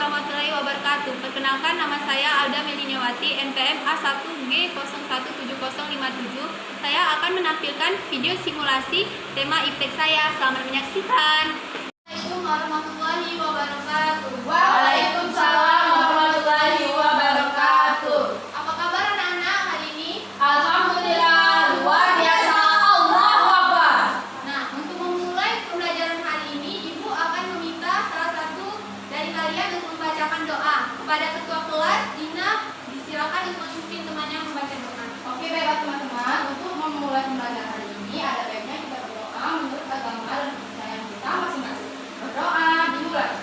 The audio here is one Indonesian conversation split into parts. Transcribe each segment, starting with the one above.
warahmatullahi wabarakatuh. Perkenalkan, nama saya Alda Meliniawati, NPM A1G017057. Saya akan menampilkan video simulasi tema iptek saya. Selamat menyaksikan. Assalamualaikum warahmatullahi wabarakatuh. Waalaikumsalam warahmatullahi wabarakatuh. Apa kabar anak-anak hari ini? Alhamdulillah, luar biasa. Allahu Akbar. Nah, untuk memulai pembelajaran hari ini, Ibu akan meminta salah satu dari kalian untuk membacakan doa. Kepada ketua kelas, Dina, disilakan untuk memimpin temannya membaca doa. Oke, baiklah teman-teman. Untuk memulai pembelajaran hari ini, ada baiknya kita berdoa menurut agama dan kepercayaan kita masing-masing. Berdoa dimulai.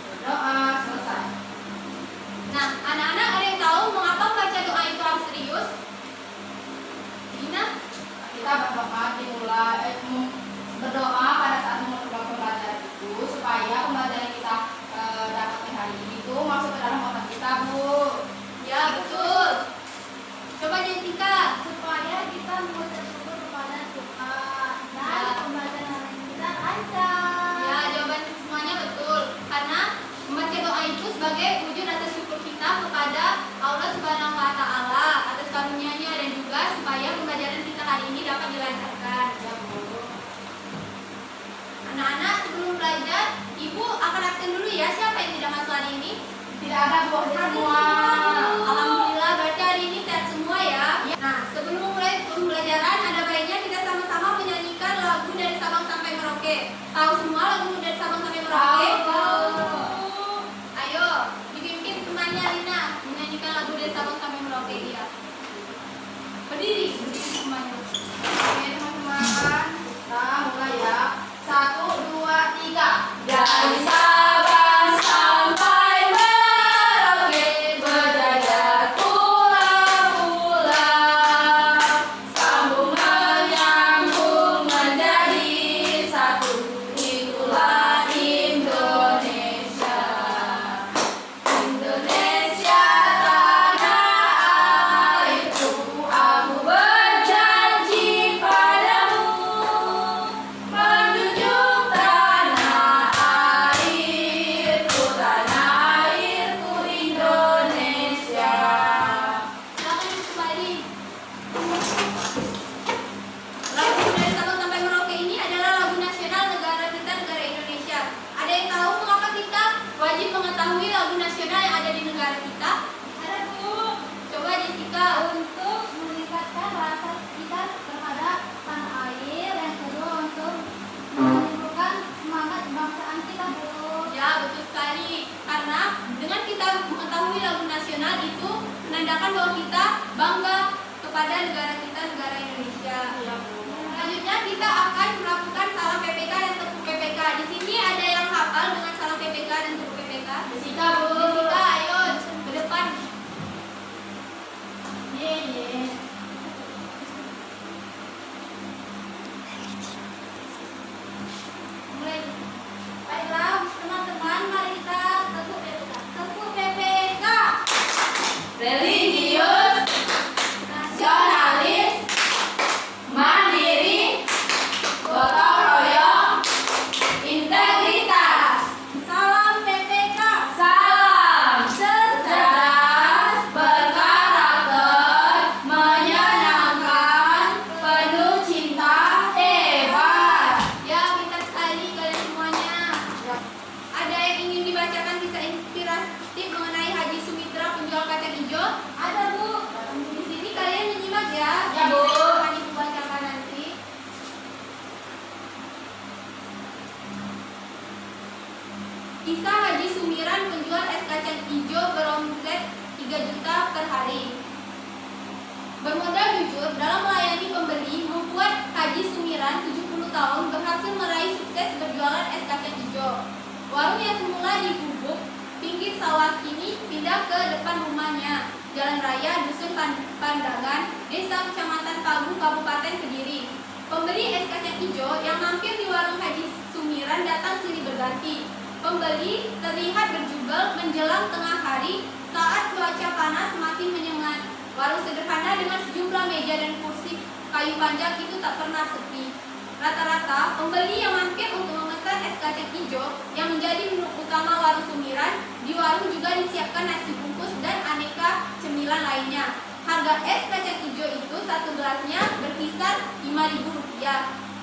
Berdoa selesai. Nah, anak-anak ada yang tahu mengapa membaca doa itu harus serius? Dina? Kita berdoa dimulai berdoa pada saat memulai pembelajaran itu supaya pembelajaran kita dapat hari ini itu masuk ke dalam otak kita, Bu. Ya, betul. Coba Jessica. Supaya kita mengucap syukur kepada Tuhan dan pembelajaran kita lancar. Ya, jawaban semuanya betul. Karena membaca doa itu sebagai wujud rasa syukur kita kepada Allah Subhanahu wa taala atas karunia-Nya dan juga supaya pembelajaran kita hari ini dapat dilancarkan. Ya, Bu. Anak-anak, sebelum belajar, Ibu akan absen dulu ya. Siapa yang tidak masuk hari ini? Tidak ada, Bu. Semua. Alhamdulillah, berarti hari ini sehat semua ya. Nah, sebelum mulai pembelajaran, ada baiknya kita sama-sama menyanyikan lagu dari Sabang sampai Merauke. Tahu semua lagu dari Sabang sampai Merauke? Ayo, dipimpin temannya Lina menyanyikan lagu dari Sabang sampai Merauke dia. Berdiri semuanya. Oke, teman-teman. Kita mulai ya. 1, 2, 3. Dari Sabang sampai Merauke, berjaya pulau-pulau, sambung menyambung menjadi satu, itulah Indonesia. Indonesia tanah airku, aku berjanji padamu, menjunjung tanah airku Indonesia. Silakan kembali. Lagu dari Sabang sampai Merauke ini adalah lagu nasional negara kita, negara Indonesia. Ada yang tahu mengapa kita wajib mengetahui lagu nasional yang ada di negara kita? Ada, Bu. Coba Jessica. Untuk meningkatkan rasa kita terhadap tanah air, yang kedua untuk menimbulkan semangat kebangsaan kita, Bu. Ya, betul sekali. Karena dengan kita mengetahui lagu nasional itu menandakan bahwa kita bangga kepada negara kita, negara Indonesia. Selanjutnya kita akan melakukan salam PPK dan tepuk PPK. Di sini ada yang hafal dengan salam PPK dan tepuk PPK. Jessica, Bu. Jessica, ayo ke depan. Ye. Mulai. Baiklah, teman-teman, mari kita tepuk PPK. Tepuk PPK. Religius, nasionalis, mandiri, gotong royong, integritas. Salam PPK. Salam cerdas, berkarakter, menyenangkan, penuh cinta, hebat. Ya, pintar sekali kalian semuanya. Ada yang ingin dibacakan kisah inspiratif mengenai Haji Sumitra penjual kacang hijau? Ada, Bu. Di sini kalian menyimak ya. Ya, Bu. Akan Ibu bacakan nanti. Kisah Haji Sumiran penjual es kacang hijau beromset 3 juta per hari. Bermodal jujur dalam melayani pembeli membuat Haji Sumiran 70 tahun berhasil meraih sukses berjualan es kacang hijau. Warung yang semula di gubuk pinggir sawah kini pindah ke depan rumahnya. Jalan Raya, Dusun Pandangan, Desa Kecamatan Pagu, Kabupaten Kediri. Pembeli es kacang hijau yang mampir di warung Haji Sumiran datang silih berganti. Pembeli terlihat berjubel menjelang tengah hari saat cuaca panas semakin menyengat. Warung sederhana dengan sejumlah meja dan kursi kayu panjang itu tak pernah sepi. Rata-rata pembeli yang mampir warung Sumiran, di warung juga disiapkan nasi bungkus dan aneka cemilan lainnya. Harga es kacang hijau itu satu gelasnya berkisar Rp5.000.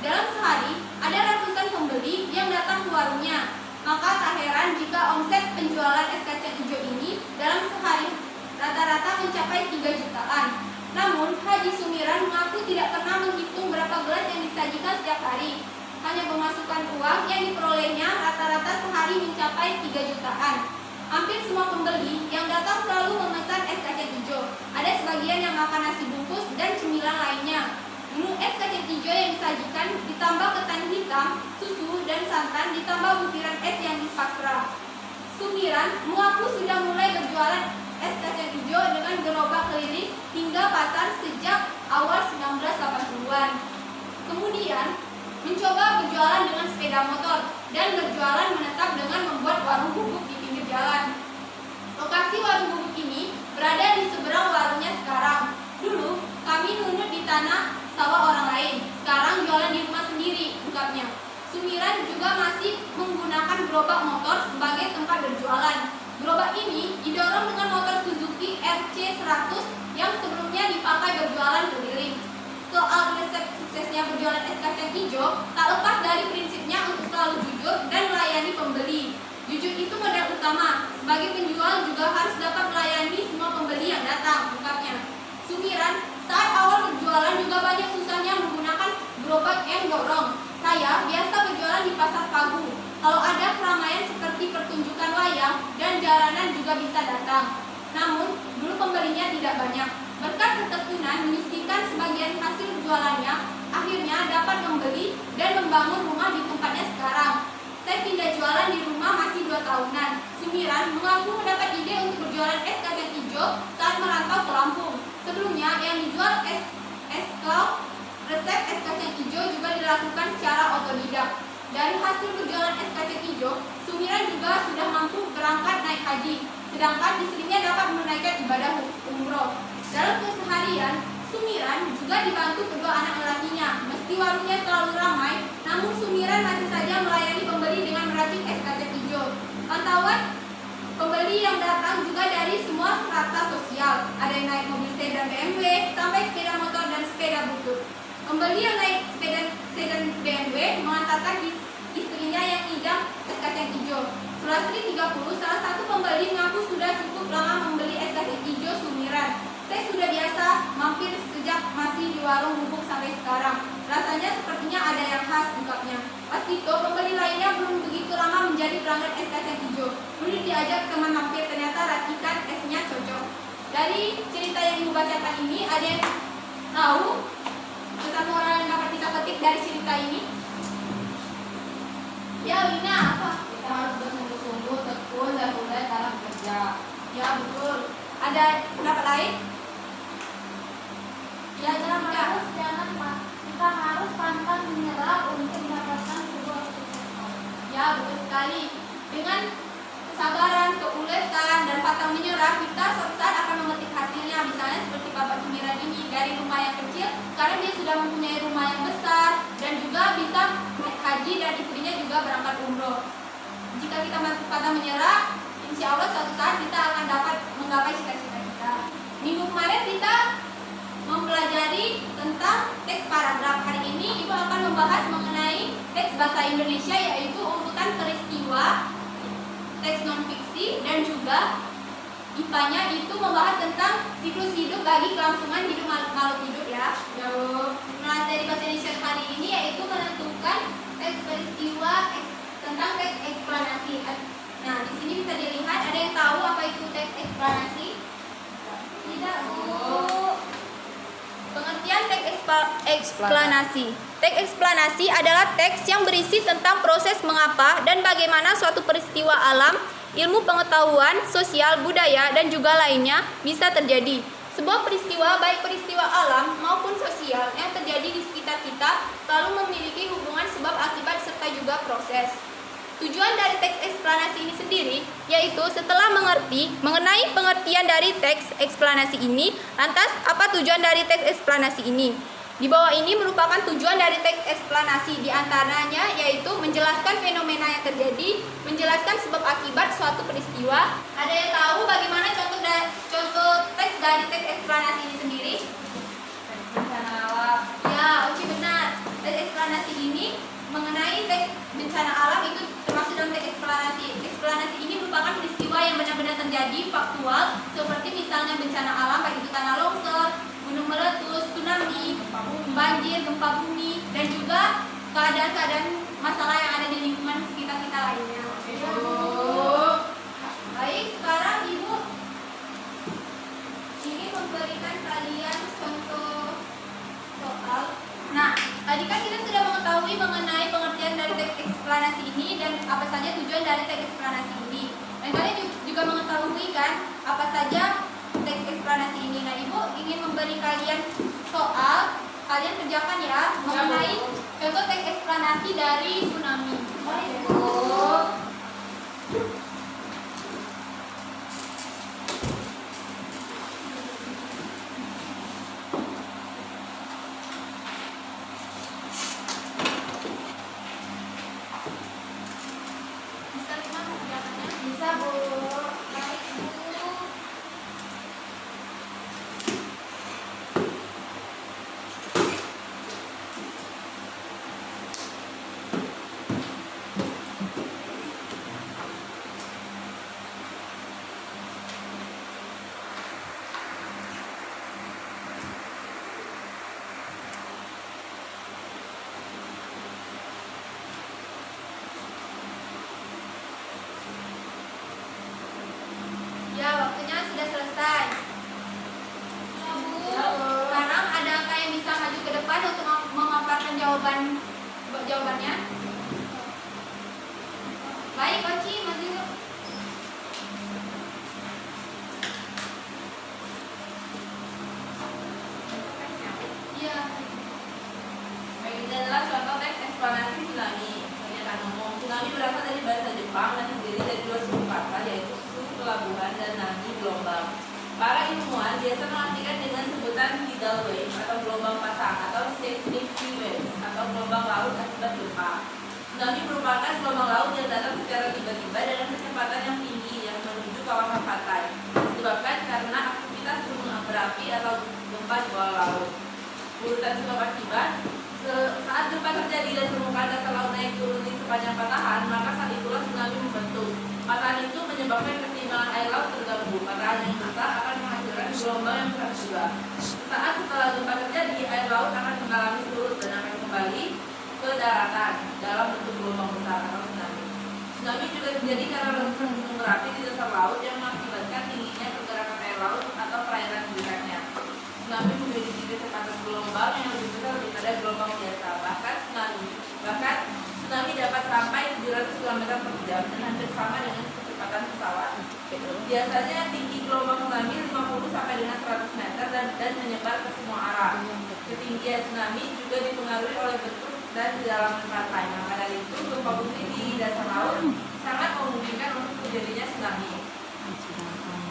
Dalam sehari, ada ratusan pembeli yang datang ke warungnya. Maka tak heran jika omset penjualan es kacang hijau ini dalam sehari rata-rata mencapai 3 jutaan. Namun, Haji Sumiran mengaku tidak pernah menghitung berapa gelas yang disajikan setiap hari. Hanya pemasukan uang yang diperolehnya rata-rata sehari mencapai 3 jutaan. Hampir semua pembeli yang datang selalu memesan es kacang hijau. Ada sebagian yang makan nasi bungkus dan cemilan lainnya. Menu es kacang hijau yang disajikan ditambah ketan hitam, susu, dan santan ditambah butiran es yang dipasrah. Sumiran mengaku sudah mulai berjualan es kacang hijau dengan gerobak keliling hingga pasar sejak awal 1980-an. Kemudian mencoba berjualan dengan sepeda motor dan berjualan menetap dengan membuat warung bubuk di pinggir jalan. Lokasi warung bubuk ini berada di seberang warungnya sekarang. Dulu kami nunut di tanah sawah orang lain, sekarang jualan di rumah sendiri, ungkapnya. Sumiran juga masih menggunakan gerobak motor sebagai tempat berjualan. Gerobak ini didorong dengan motor Suzuki RC100 yang sebelumnya dipakai berjualan keliling. Soal resep suksesnya berjualan es kacang hijau tak lepas dari prinsipnya untuk selalu jujur dan melayani pembeli. Jujur itu modal utama. Sebagai penjual juga harus dapat melayani semua pembeli yang datang, ungkapnya. Sumiran saat awal berjualan juga banyak susahnya menggunakan gerobak yang dorong. Saya biasa berjualan di pasar Pagu. Kalau ada keramaian seperti pertunjukan wayang dan jalanan juga bisa datang. Namun, dulu pembelinya tidak banyak. Berkat ketekunan menyisihkan sebagian hasil jualannya, akhirnya dapat membeli dan membangun rumah di tempatnya sekarang. Saya pindah jualan di rumah masih 2 tahunan. Sumiran mengaku mendapat ide untuk berjualan es kacang hijau saat merantau ke Lampung. Sebelumnya yang dijual es klau, resep es kacang hijau juga dilakukan secara otodidak. Dari hasil berjualan es kacang hijau, Sumiran juga sudah mampu berangkat naik haji, sedangkan istrinya dapat menunaikan ibadah umroh. Dalam keseharian, Sumiran juga dibantu kedua anak lelakinya. Meski warungnya selalu ramai, namun Sumiran masih saja melayani pembeli dengan meracik es kacang hijau. Pantauan pembeli yang datang juga dari semua strata sosial. Ada yang naik mobil sedan BMW, sampai sepeda motor dan sepeda butut. Pembeli yang naik sedan BMW mengantarkan istrinya yang ngidam es kacang hijau. Sulastri 30, salah satu pembeli mengaku sudah cukup lama membeli es kacang hijau Sumiran. Saya sudah biasa mampir sejak masih di warung bubuk sampai sekarang. Rasanya sepertinya ada yang khas, ungkapnya. Pas itu pembeli lainnya belum begitu lama menjadi pelanggan es kacang hijau. Belum diajak teman mampir, ternyata racikan esnya cocok. Dari cerita yang ibu bacakan ini, ada yang tahu pesan moral yang dapat kita petik dari cerita ini? Ya, Wina, apa? Kita harus bersungguh-sungguh, tekun, dan mulai dalam kerja. Ya, betul. Ada pendapat lain? Ya, kita harus pantang menyerah untuk mendapatkan sebuah kesuksesan. Ya, betul sekali. Dengan kesabaran, keuletan, dan pantang menyerah, kita suatu saat akan memetik hasilnya. Misalnya seperti Bapak Sumiran ini, dari rumah yang kecil, sekarang dia sudah mempunyai rumah yang besar, dan juga bisa naik haji, dan istrinya juga berangkat umroh. Jika kita pantang menyerah, insya Allah suatu saat kita akan dapat menggapai cita-cita kita. Minggu kemarin kita mempelajari tentang teks paragraf. Hari ini Ibu akan membahas mengenai teks bahasa Indonesia, yaitu urutan peristiwa, teks non-fiksi, dan juga IPA-nya itu membahas tentang siklus hidup bagi kelangsungan hidup makhluk hidup ya. Materi bahasa Indonesia hari ini yaitu menentukan teks peristiwa tentang teks eksplanasi. Nah, di sini bisa dilihat, ada yang tahu apa itu teks eksplanasi? Tidak, Bu. Pengertian teks eksplanasi. Teks eksplanasi adalah teks yang berisi tentang proses mengapa dan bagaimana suatu peristiwa alam, ilmu pengetahuan, sosial, budaya, dan juga lainnya bisa terjadi. Sebuah peristiwa, baik peristiwa alam maupun sosial yang terjadi di sekitar kita, selalu memiliki hubungan sebab akibat serta juga proses. Tujuan dari teks eksplanasi ini sendiri yaitu setelah mengerti mengenai pengertian dari teks eksplanasi ini, lantas apa tujuan dari teks eksplanasi ini? Di bawah ini merupakan tujuan dari teks eksplanasi, diantaranya yaitu menjelaskan fenomena yang terjadi terjadi, menjelaskan sebab akibat suatu peristiwa. Ada yang tahu bagaimana contoh teks dari teks eksplanasi ini sendiri? Bencana alam. Ya, Oci benar. Teks eksplanasi ini mengenai teks bencana alam itu termasuk dalam teks eksplanasi. Eksplanasi ini merupakan peristiwa yang benar-benar terjadi, faktual, seperti misalnya bencana alam, baik itu tanah longsor, gunung meletus, tsunami, banjir, gempa bumi, dan juga keadaan-keadaan masalah yang ada di lingkungan sekitar kita lainnya. Baik, sekarang Ibu ingin memberikan kalian contoh soal. Nah, tadi kan kita sudah mengetahui mengenai pengertian dari teks eksplanasi ini dan apa saja tujuan dari teks eksplanasi ini. Dan kalian juga mengetahui kan apa saja teks eksplanasi ini. Nah, Ibu ingin memberi kalian soal, kalian kerjakan ya mengenai contoh teks eksplanasi dari tsunami. Bisa Lima kerjakannya? Bisa, Bu. Baik, Bu. Ya, waktunya sudah selesai. Ya, Bu. Sekarang adakah yang bisa maju ke depan untuk memaparkan jawabannya? Baik, Oci, maju yuk. Iya. Baik, ini adalah contoh teks eksplanasi tsunami. Pernyataan umum. Tsunami berasal dari bahasa Jepang dan terdiri dari dua suku kata, yaitu suku pelabuhan dan nami gelombang. Para ilmuwan biasa mengartikan dengan sebutan tidal wave atau gelombang pasang atau seismic sea waves atau gelombang laut akibat gempa. Tsunami merupakan gelombang laut yang datang secara tiba-tiba dengan kecepatan yang tinggi yang menuju kawasan pantai, disebabkan karena aktivitas gunung berapi atau gempa di bawah laut. Urutan sebab akibat: saat gempa terjadi dan permukaan dasar laut naik turun di sepanjang patahan, maka saat itulah tsunami membentuk. Patahan itu menyebabkan keseimbangan air laut terganggu. Patahan yang besar akan menghasilkan gelombang yang besar juga. Saat setelah gempa terjadi, air laut akan mengalami surut dan akan kembali ke daratan dalam bentuk gelombang besar atau tsunami. Tsunami juga terjadi karena letusan gunung berapi di dasar laut yang mengakibatkan tingginya pergerakan air laut atau perairan di dekatnya. Tsunami memiliki kecepatan gelombang yang lebih besar daripada gelombang biasa. Bahkan tsunami dapat sampai 700 km per jam dan hampir sama dengan kecepatan pesawat. Biasanya tinggi gelombang tsunami 50 sampai dengan 100 meter dan menyebar ke semua arah. Ketinggian tsunami juga dipengaruhi oleh bentuk dan kedalaman pantai. Maka dari itu, gempa bumi di dasar laut sangat memungkinkan untuk terjadinya tsunami.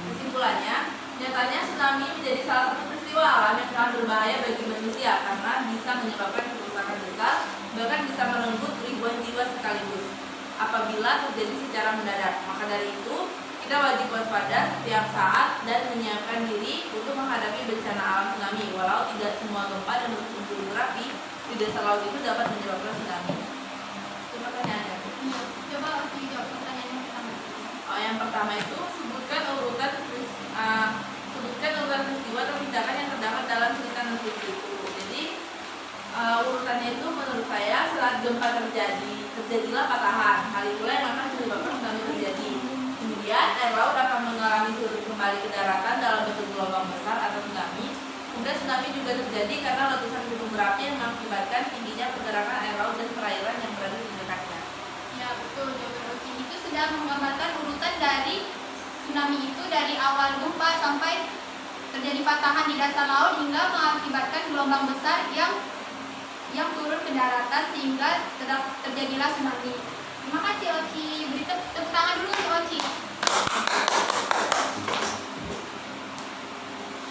Kesimpulannya, nyatanya tsunami menjadi salah satu peristiwa alam yang sangat berbahaya bagi manusia karena bisa menyebabkan kerusakan besar, bahkan bisa merenggut ribuan jiwa sekaligus apabila terjadi secara mendadak. Maka dari itu, kita wajib waspada setiap saat dan menyiapkan diri untuk menghadapi bencana alam tsunami. Walau tidak semua gempa dan gunung berapi di dasar laut itu dapat menyebabkan tsunami. Itu pertanyaannya. Coba Oci jawab pertanyaan yang pertama. Yang pertama itu sebutkan urutan peristiwa atau tindakan yang terdapat dalam cerita nanti itu. Jadi urutannya itu menurut saya saat gempa terjadilah patahan. Hal itulah yang akan menyebabkan tsunami terjadi. Kemudian air laut akan mengalami surut kembali ke daratan dalam bentuk gelombang besar atau tsunami. Kemudian tsunami juga terjadi karena letusan gunung berapi yang mengakibatkan tingginya pergerakan air laut dan perairan yang berada di dekatnya. Ya, betul. Jawaban Oci itu sudah menggambarkan urutan dari tsunami itu dari awal gempa sampai terjadi patahan di dasar laut hingga mengakibatkan gelombang besar yang turun ke daratan sehingga terjadilah tsunami. Terima kasih Oci. Beri tepuk tangan dulu untuk Oci.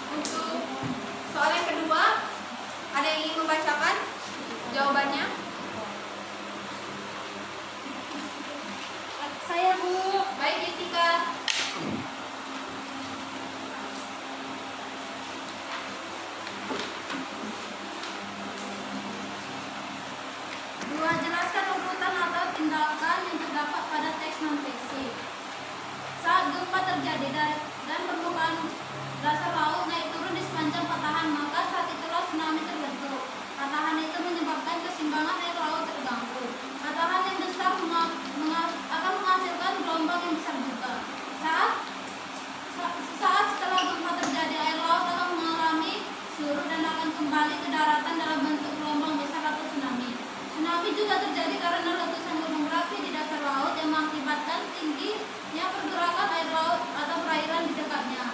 Untuk soal yang kedua, ada yang ingin membacakan jawabannya? tindakan yang terdapat pada teks non-teksi. Saat gempa terjadi dan permukaan dasar laut naik turun di sepanjang patahan, maka saat itulah tsunami terbentuk. Patahan itu menyebabkan keseimbangan air laut terganggu. Patahan yang besar akan menghasilkan gelombang yang besar juga. Saat setelah gempa terjadi, air laut akan mengalami surut dan akan kembali ke daratan dalam bentuk gelombang besar atau tsunami. Tsunami juga terjadi karena letusan gunung berapi di dasar laut yang mengakibatkan tingginya pergerakan air laut atau perairan di dekatnya.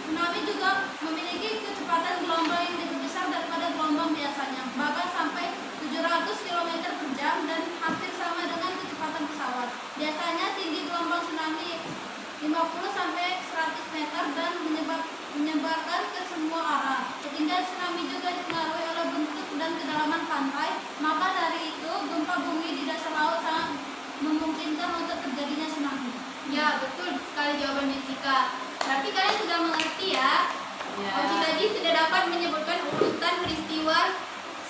Tsunami juga memiliki kecepatan gelombang yang lebih besar daripada gelombang biasanya, bahkan sampai 700 km per jam dan hampir sama dengan kecepatan pesawat. Biasanya tinggi gelombang tsunami 50 sampai 100 meter dan menyebarkan ke semua arah. Ketinggian tsunami juga dipengaruhi oleh bentuk dan kedalaman pantai. Maka dari itu, gempa bumi di dasar laut sangat memungkinkan untuk terjadinya tsunami. Ya, betul sekali jawaban Jessica. Berarti kalian sudah mengerti ya? Ya. Oji tadi sudah dapat menyebutkan urutan peristiwa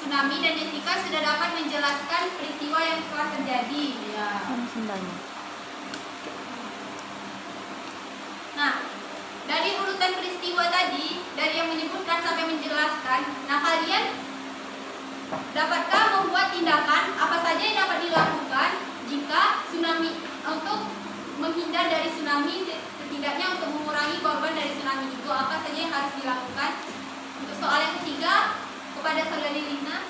tsunami dan Jessica sudah dapat menjelaskan peristiwa yang telah terjadi. Ya. Nah, dari urutan peristiwa tadi, dari yang menyebutkan sampai menjelaskan, nah kalian dapatkah membuat tindakan apa saja yang dapat dilakukan jika tsunami untuk menghindar dari tsunami, setidaknya untuk mengurangi korban dari tsunami itu apa saja yang harus dilakukan? Untuk soal yang ketiga, kepada saudari Lina.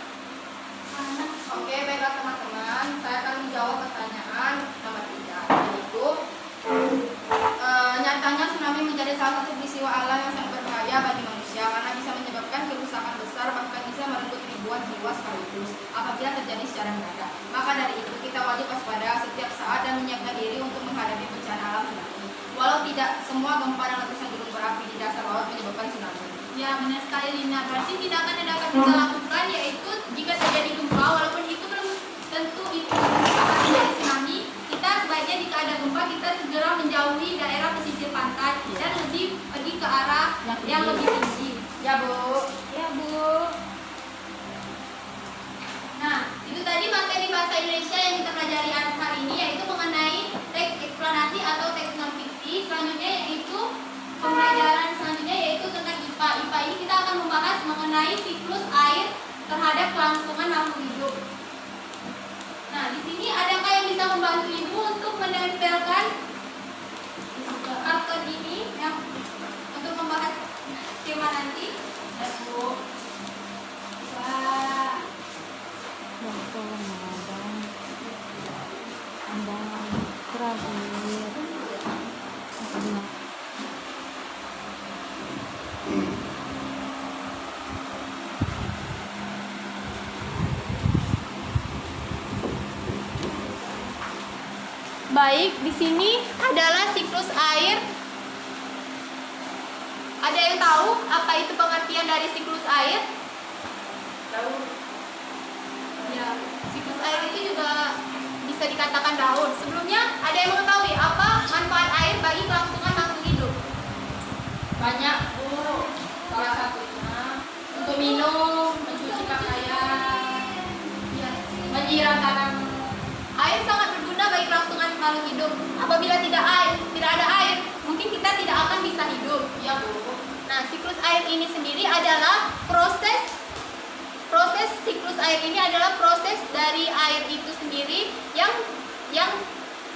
Oke, baiklah teman-teman, saya akan menjawab pertanyaan nomor 3, yaitu nyatanya tsunami menjadi salah satu peristiwa alam yang sangat berbahaya bagi manusia karena bisa menyebabkan kerusakan besar, bahkan bisa merenggut ribuan jiwa sekaligus apabila terjadi secara mendadak. Maka dari itu kita wajib waspada setiap saat dan menyiapkan diri untuk menghadapi bencana alam tsunami. Walau tidak semua gempa dan letusan gunung berapi di dasar laut menyebabkan tsunami. Ya, benar sekali Lina. Berarti tindakan yang dapat kita lakukan yaitu jika terjadi gempa, walaupun itu belum tentu itu akan terjadi tsunami, kita sebaiknya jika ada gempa kita segera menjauhi daerah pesisir pantai dan lebih pergi ke arah yang lebih tinggi. Ya, Bu. Ya, Bu. Nah, itu tadi materi bahasa Indonesia yang kita pelajari hari ini, yaitu mengenai teks eksplanasi atau teks non fiksi. Selanjutnya yaitu pembelajaran selanjutnya yaitu tentang IPA. IPA ini kita akan membahas mengenai siklus air terhadap kelangsungan makhluk hidup. Nah, di sini adakah yang bisa membantu Ibu untuk menempelkan karton ini yang untuk membahas skema nanti? Ya, Bu. Wah. Baik, di sini adalah siklus air. Ada yang tahu apa itu pengertian dari siklus air? Tahu. Ya, siklus air itu juga bisa dikatakan daun. Sebelumnya, ada yang mengetahui apa manfaat air bagi kelangsungan makhluk hidup? Banyak, Bu. Salah satunya untuk minum, mencuci pakaian, Ya, menyiram tanaman. air sangat berguna bagi kelangsungan makhluk hidup. Apabila tidak ada air, mungkin kita tidak akan bisa hidup. Ya, Bu. Nah, siklus air ini sendiri adalah proses siklus air ini adalah proses dari air itu sendiri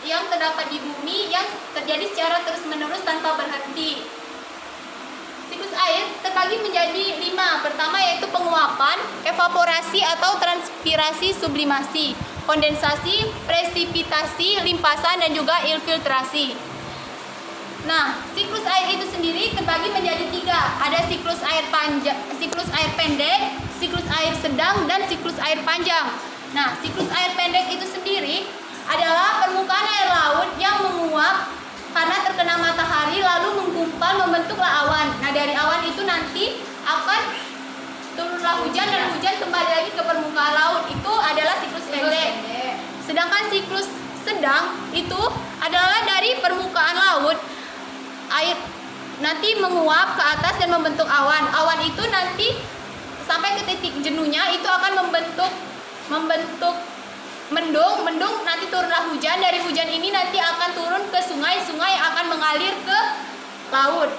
yang terdapat di bumi yang terjadi secara terus-menerus tanpa berhenti. Siklus air terbagi menjadi 5. Pertama yaitu penguapan, evaporasi atau transpirasi sublimasi, kondensasi, presipitasi, limpasan, dan juga infiltrasi. Nah, siklus air itu sendiri terbagi menjadi 3. Ada siklus air pendek, siklus air sedang, dan siklus air panjang. Nah, siklus air pendek itu sendiri adalah permukaan air laut yang menguap karena terkena matahari lalu menggumpal membentuklah awan. Nah, dari awan itu nanti akan turunlah hujan dan hujan kembali lagi ke permukaan laut. Itu adalah siklus pendek. Sedangkan siklus sedang itu adalah dari permukaan laut air nanti menguap ke atas dan membentuk awan. Awan itu nanti sampai ke titik jenuhnya itu akan membentuk mendung nanti turunlah hujan, dari hujan ini nanti akan turun ke sungai akan mengalir ke laut.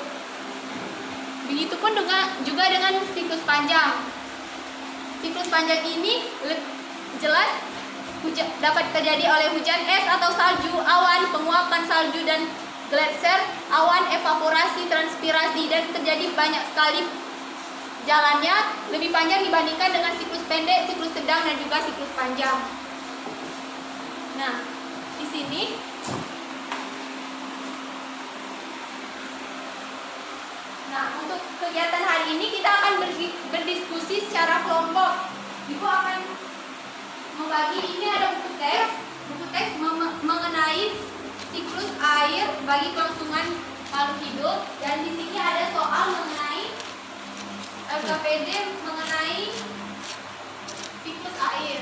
Begitupun juga dengan siklus panjang. Siklus panjang ini jelas dapat terjadi oleh hujan es atau salju, awan, penguapan salju dan gletser, awan, evaporasi, transpirasi, dan terjadi banyak sekali jalannya, lebih panjang dibandingkan dengan siklus pendek, siklus sedang, dan juga siklus panjang. Nah, di sini untuk kegiatan hari ini kita akan berdiskusi secara kelompok. Ibu akan membagi, ini ada buku teks mengenai siklus air bagi kelangsungan makhluk hidup, dan di sini ada soal mengenai LKPD mengenai siklus air.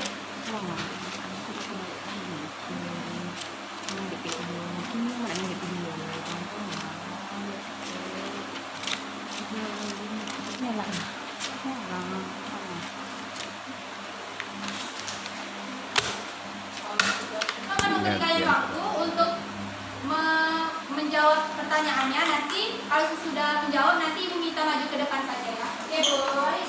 Akan memberi kalian waktu untuk menjawab pertanyaannya. Nanti kalau sudah menjawab, nanti Ibu minta maju ke depan saja ya. Oke, boleh.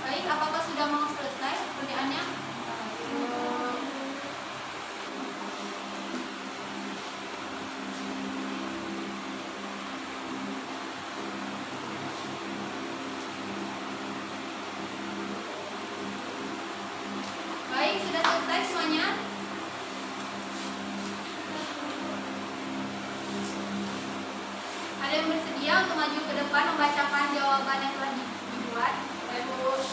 Baik, apakah sudah mau selesai pertanyaannya? Baik, sudah selesai semuanya? Ada yang bersedia untuk maju ke depan membacakan jawaban yang telah dibuat?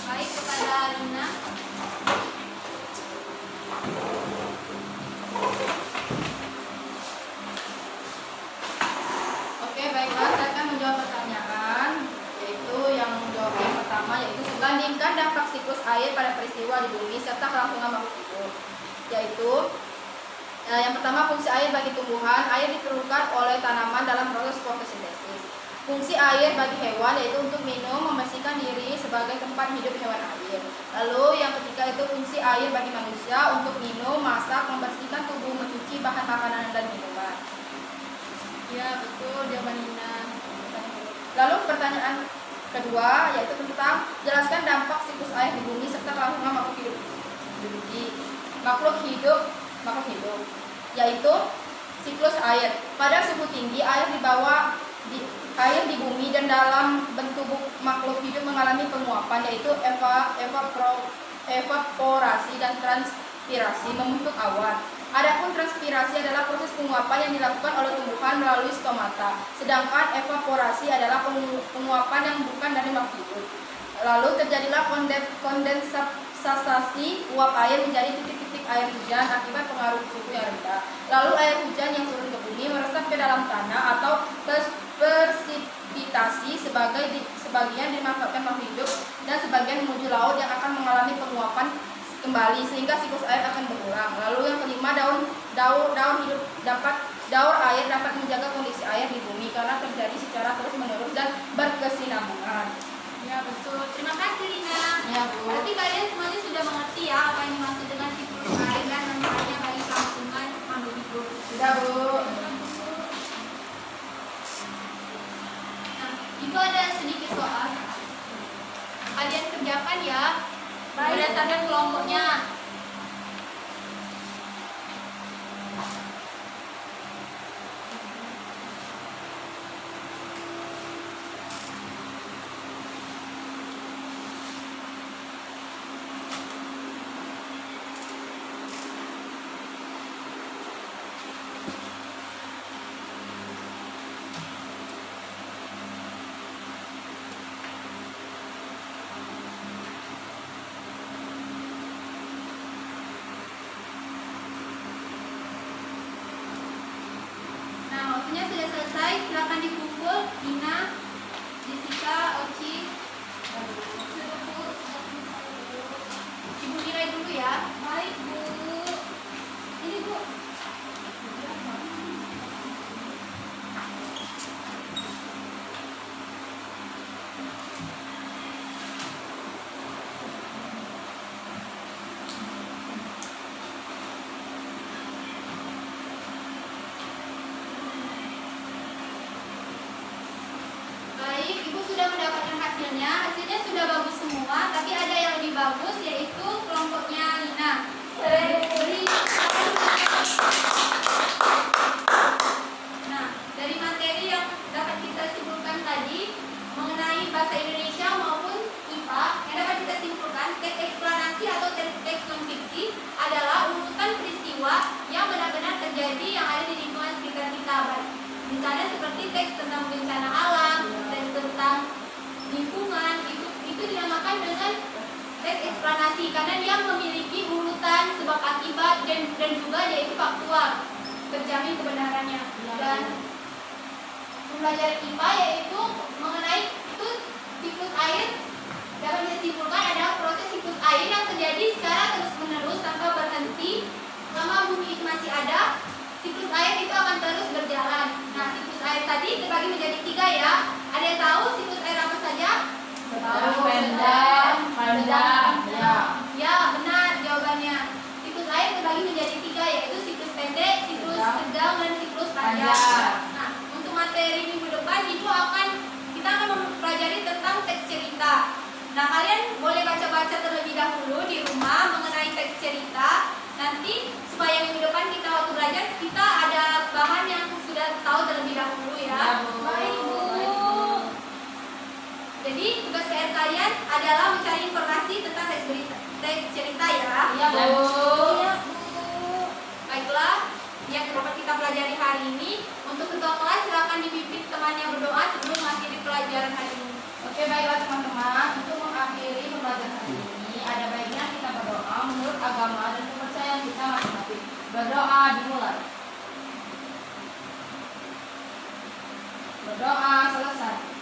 Baik, kepada Lina. Oke, baiklah, saya akan menjawab pertanyaan, yaitu yang pertama, yaitu bandingkan dampak siklus air pada peristiwa di bumi serta kelangsungan makhluk hidup. Yaitu yang pertama, fungsi air bagi tumbuhan. Air diperlukan oleh tanaman dalam proses fotosintesis. Fungsi air bagi hewan yaitu untuk minum, membersihkan diri sebagai tempat hidup hewan air. Lalu yang ketiga itu fungsi air bagi manusia untuk minum, masak, membersihkan tubuh, mencuci bahan makanan dan minuman. Ya, betul jawaban Lina. Lalu pertanyaan kedua yaitu tentang jelaskan dampak siklus air di bumi serta kelangsungan makhluk hidup. Makhluk hidup yaitu siklus air. Pada suhu tinggi air air di bumi dan dalam bentuk makhluk hidup mengalami penguapan, yaitu evaporasi dan transpirasi membentuk awan. Adapun transpirasi adalah proses penguapan yang dilakukan oleh tumbuhan melalui stomata, sedangkan evaporasi adalah penguapan yang bukan dari makhluk hidup. Lalu terjadilah kondensasi uap air menjadi titik-titik air hujan akibat pengaruh suhu yang rendah. Lalu air hujan yang turun ke bumi meresap ke dalam tanah atau persipitasi, sebagian dimanfaatkan makhluk hidup dan sebagian menuju laut yang akan mengalami penguapan kembali sehingga siklus air akan berulang. Lalu yang kelima, daur air dapat menjaga kondisi air di bumi karena terjadi secara terus-menerus dan berkesinambungan. Ya, betul. Terima kasih Lina. Ya, Bu. Berarti kalian semuanya sudah mengerti ya apa yang dimaksud dengan siklus air dan manfaatnya bagi kelangsungan makhluk hidup. Sudah, Bu. Nah, itu ada sedikit soal. Kalian kerjakan ya. Berdasarkan kelompoknya. Waktunya sudah selesai, silakan dikumpul. Ina, Jessica, Oci. Ibu nilai dulu ya. Baik, Bu. Ini, Bu. Baik, Ibu sudah mendapatkan hasilnya. Hasilnya sudah bagus semua, tapi ada yang lebih bagus yaitu kelompoknya Lina. Nah, dari materi yang dapat kita simpulkan tadi mengenai bahasa Indonesia maupun IPA, yang dapat kita simpulkan teks eksplanasi atau teks non fiksi adalah urutan peristiwa yang benar-benar terjadi yang ada di lingkungan sekitar kita. Misalnya seperti teks tentang bencana alam, teks tentang lingkungan, itu dinamakan dengan teks eksplanasi karena dia memiliki urutan sebab akibat dan juga yaitu faktual, terjamin kebenarannya. Dan pembelajaran IPA yaitu mengenai itu siklus air dapat disimpulkan adalah proses siklus air yang terjadi secara terus-menerus tanpa berhenti. Selama bumi itu masih ada, siklus air itu akan terus berjalan. Nah, siklus air tadi terbagi menjadi 3 ya. Ada yang tahu siklus air apa saja? Panjang, ya. Ya, benar jawabannya. Siklus air terbagi menjadi 3 yaitu siklus pendek, siklus sedang, dan siklus panjang. Nah, untuk materi minggu depan kita akan mempelajari tentang teks cerita. Nah, kalian boleh baca-baca terlebih dahulu di rumah mengenai teks cerita. Nanti supaya minggu depan kita waktu belajar kita ada bahan yang sudah tahu terlebih dahulu ya. Baik, Bu. Jadi tugas PR kalian adalah mencari informasi tentang teks cerita ya. Iya, Bu. Iya, Bu. Baiklah, yang dapat kita pelajari hari ini. Untuk ketua kelas silakan dipimpin temannya berdoa sebelum mengakhiri pelajaran hari ini. Oke, baiklah teman-teman. Untuk mengakhiri pembelajaran hari ini, ada baiknya kita berdoa menurut agama dan kepercayaan kita masing-masing. Berdoa dimulai. Berdoa selesai.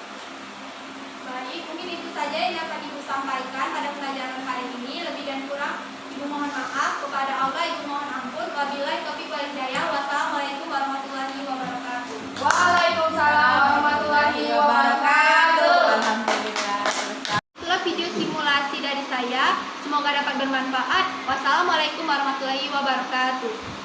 Baik, mungkin itu saja yang dapat Ibu sampaikan pada pelajaran hari ini. Lebih dan kurang Ibu mohon maaf. Kepada Allah Ibu mohon ampun. Wabillahi taufiq wal hidayah. Wassalamualaikum warahmatullahi wabarakatuh. Waalaikumsalam warahmatullahi wabarakatuh. Alhamdulillah. Itulah video simulasi dari saya. Semoga dapat bermanfaat. Wassalamualaikum warahmatullahi wabarakatuh.